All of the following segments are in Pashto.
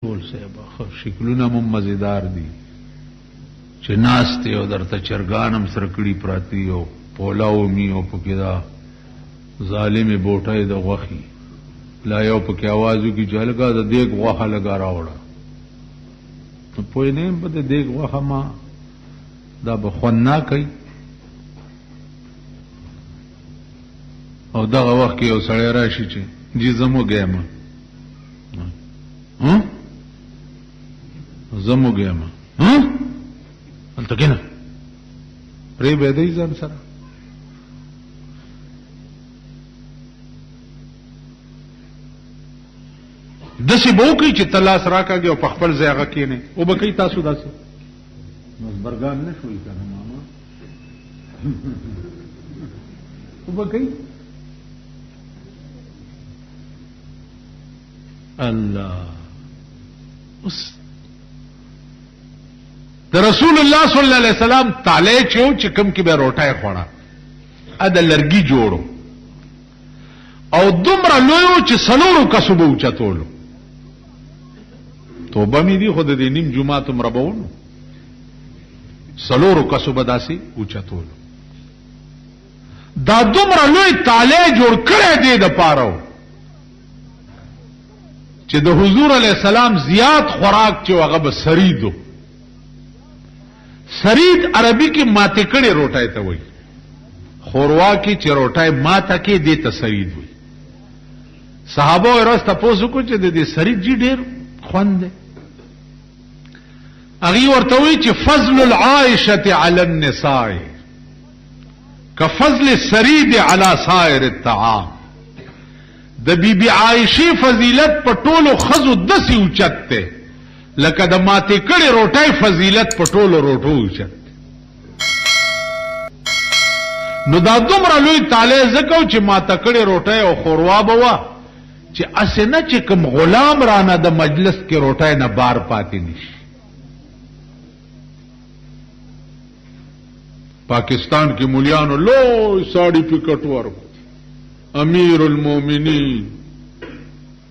ټول صاحب شکلونه مم مزیدار دي چې ناشته او درته چرګانم سره کړي پراتی او پولاو می او پکې دا ظالم بوټای د غوخي لا یو پکې आवाजو کې جلګه د دیګ غوخه لگا راوړه په نه په دیګ غوخه ما دا بخنا کوي او دغه وخت کې یو سړی راشي چې جی زمو ګیم زمو ګیم انت کنه پرې به دې ځان سره دسی بوکی چې تلاس راکاږي او په خپل ځایغه کینه او به کوي تاسو داسې مزبرګان نه شوي کنه ماما او به کوي الله اوس د رسول الله صلی الله علیه وسلم تعالی چې کوم کې به روټای خوړه ا د لرګي جوړو او دومره لویو چې سلورو کسبو چتولو توبه می دی خود دې نیم جمعه تم ربون سلورو کسب داسي اوچتولو دا دومره لوی تعالی جوړ کړی دی د پاره چې د حضور علی السلام زیات خوراک چې هغه به سریدو سرید عربی کې ماته کړي روټای ته وایي خوروا کې چې روټای ماته کې دې ته سرید وایي صحابه ورسته پوسو کو چې دې سرید جی ډېر خوند اغي ورته وایي چې فضل العائشه علی النساء كفضل السرید علی سائر الطعام د بیبي عائشه فضیلت په ټولو خزو دسي اوچته لکه د ماته کړي روټای فضیلت په ټولو روټو اوچت نو دا دومره لوی تعالی زکو چې ماته کړي روټای او خوروا بوا چې اسنه چې کوم غلام رانه د مجلس کې روټای نه بار پاتې نشي پاکستان کې مولیانو لوی ساڑی پکټ ورکو امیر المومنین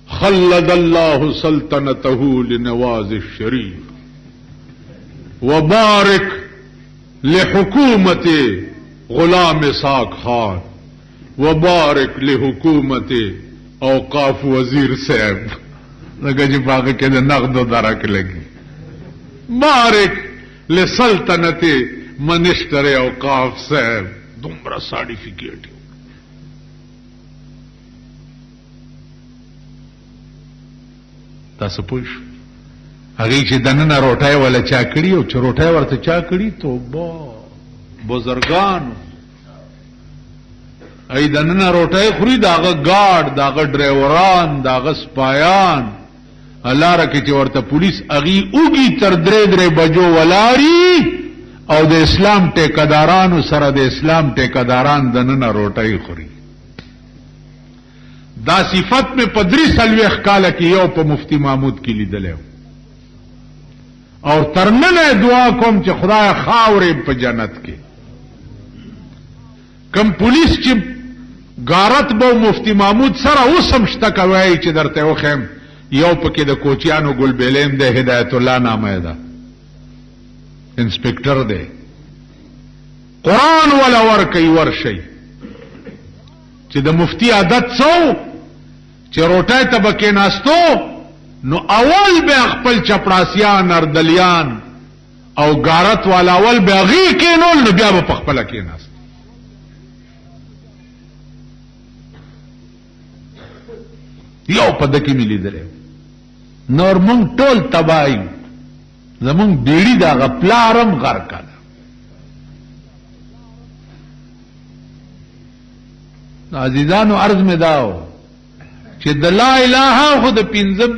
خلد الله سلطنته لنواز الشريف وبارك لحكومة غلام اسحاق خان وبارك لحكومة اوقاف وزیر صاحب لگا جی باقی کہ نقد و درک لگی بارك لسلطنة منشتر اوقاف صاحب دمرا سارٹیفکیٹ تاسو پوښ هغه چې دنه روټای ولا چا کړی او چې روټای ورته چا کړی توبه بزرګان ای دنه روټای خوري داغه ګارد داغه ډرایوران داغه سپایان الله راکې چې ورته پولیس اغي اوږي تر درې بجو ولاري او د اسلام ټیکدارانو سره د اسلام ټیکداران دنه روټای خوري دا صفت میں پدری سلویخ کاله کې یو په مفتی محمود کې لیدل او ترنه دعا کوم چې خدای خاورې په جنت کې کم پولیس چې غارت بو مفتی محمود سره اوسم شته کوي چې درته وخم یو پکې د کوچیانو ګل بیلین د هدایت الله نامه ده انسپکټر ده قران ولا ور کوي ورشي چې د مفتی عادت څو چې روټای ته بکې ناستو نو اول به خپل چپړاسیان اردلیان او غارت والا اول به غي کینول نو بیا په خپل کې ناست یو په دکی ملي درې نور مونږ ټول تبای زمونږ بیړی دا غپلارم غر کړه عزیزانو عرض میں داو چې د لا اله خود پنځم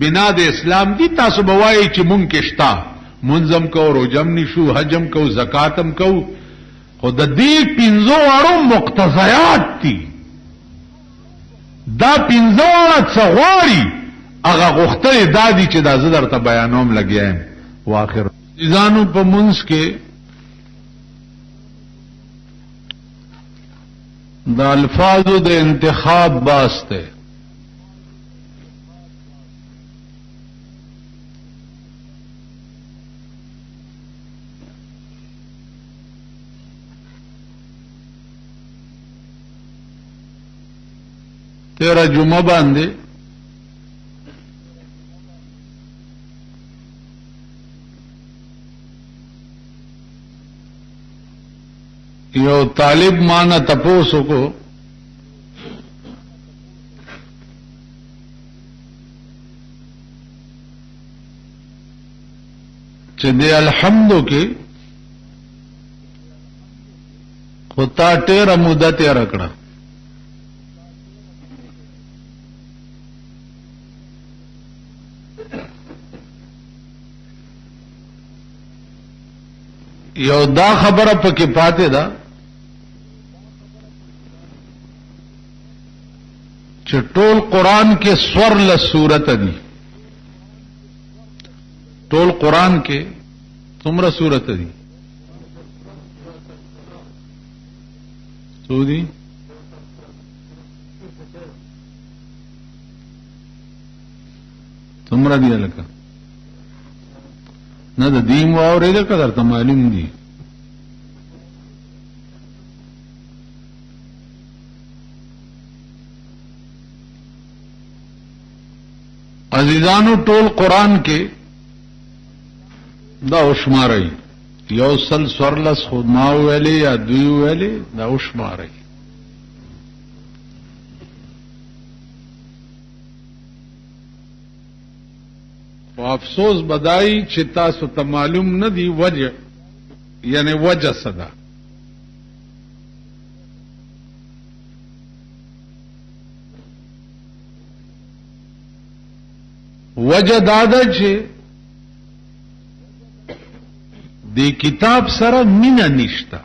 بنا د اسلام دی تاسو بوای چې مونږ کې شتا منظم کو روزم نشو حجم کو زکاتم کو خود دې پنځو اړو مقتضیات دي دا پنځو اړه څغوري هغه غوښتل دادی چې دا زدر ته بیانوم لګیایم واخر ځانو په منځ کې دا الفاظو د انتخاب باسته 13 جمعه باندې یو طالب مانا تپوسو کو چې د الحمدو کې خطا ټیره موده تیره کړه یو دا خبره پکې پاتې ده چې ټول قرآن کې سورل سورت دي ټول قرآن کې څومره سورت دي سودی څومره دي لکه نه د دیم واورېده که درته معلوم دي عزیزانو ټول قرآن کې دا وشمارئ یو سل سورلس خود ما ویلې یا دوی ویلې دا وشمارئ او افسوس بدای چې تاسو ته معلوم نه دی وجه یعنی وجه صدا وجه دادا چې دی کتاب سره مینه نشتا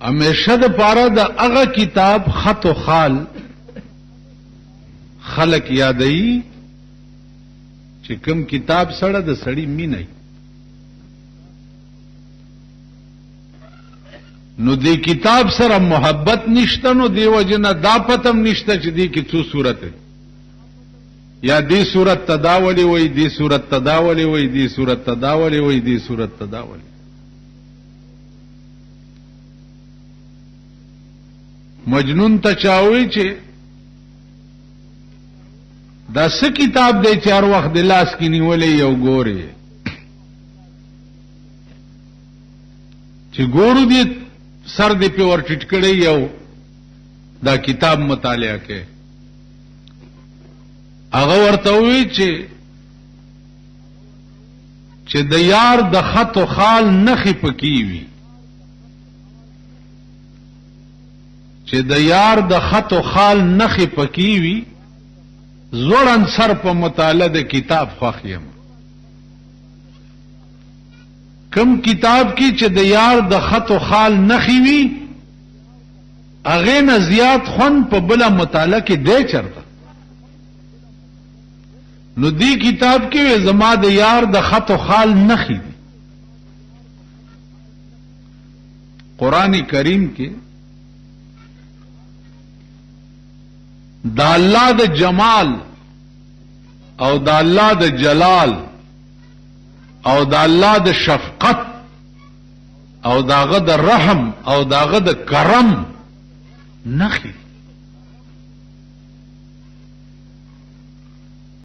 همیشه د پاره د هغه کتاب خط و خال خلق یادئی چې کوم کتاب سره د سړی مینه نو دی کتاب سره محبت نشته نو دی وجنه دا پتم نشته چې دی کې څو صورت یا دی صورت تداولی وای دی صورت تداولی وای دی صورت تداولی وای دی صورت تداولی مجنون ته چاوي چې دا څه کتاب دی چار وخت د لاس کې نیولې یو ګوري چې ګورو دی سر دی په ور ټټ کړي یو دا کتاب مطالعه کې هغه ورته وی چې د یار د خط و خال نخې پکې وي چې د یار د خط و خال نخې پکې وي زوړن سر په مطالعه د کتاب خوښ یم کم کتاب کی چې د یار د خط و خال نخې وي هغه نه زیات خون په بله مطالعه کې دی چرته نو دی کتاب کې زما د یار د خط و خال نخې دي قرآن کریم کې د الله د جمال او د الله د جلال او د الله د شفقت او داغه د رحم او داغه د کرم نخې